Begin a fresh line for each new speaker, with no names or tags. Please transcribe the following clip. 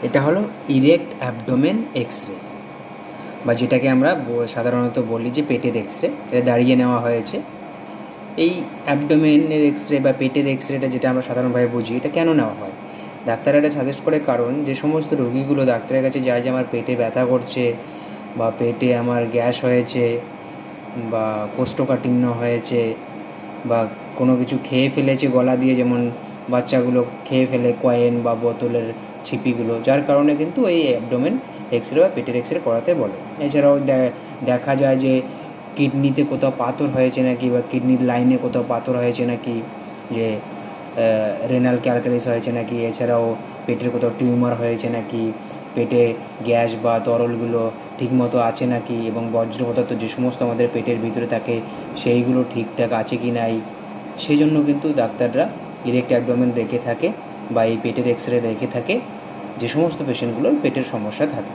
এটা হলো erect abdomen X ray, বা যেটাকে আমরা সাধারণত বলি যে পেটের এক্স রে। এটা দাঁড়িয়ে নেওয়া হয়েছে। এই অ্যাবডোমেনের এক্স রে বা পেটের এক্স রেটা যেটা আমরা সাধারণভাবে বুঝি, এটা কেন নেওয়া হয়? ডাক্তাররা এটা সাজেস্ট করে কারণ যে সমস্ত রোগীগুলো ডাক্তারের কাছে যায় যে আমার পেটে ব্যথা করছে, বা পেটে আমার গ্যাস হয়েছে, বা কোষ্ঠকাঠিন্য হয়েছে, বা কোনো কিছু খেয়ে ফেলেছে গলা দিয়ে, যেমন বাচ্চাগুলো খেয়ে ফেলে কয়েন বা বোতলের ছিপিগুলো, যার কারণে কিন্তু এই অ্যাবডোমেন এক্স রে বা পেটের এক্স রে করাতে বলে। এছাড়াও দেখা যায় যে কিডনিতে কোথাও পাথর হয়েছে নাকি, বা কিডনির লাইনে কোথাও পাথর হয়েছে নাকি, যে রেনাল ক্যালকারিস হয়েছে নাকি, এছাড়াও পেটের কোথাও টিউমার হয়েছে নাকি, পেটে গ্যাস বা তরলগুলো ঠিকমতো আছে নাকি, এবং বর্জ্য পদার্থ যে সমস্ত আমাদের পেটের ভিতরে থাকে সেইগুলো ঠিকঠাক আছে কি নাই, সেই জন্য কিন্তু ডাক্তাররা ইরেক্ট অ্যাবডোমেন রেখে থাকে বা এই পেটের এক্স রে রেখে থাকে যে সমস্ত পেশেন্টগুলোর পেটের সমস্যা থাকে।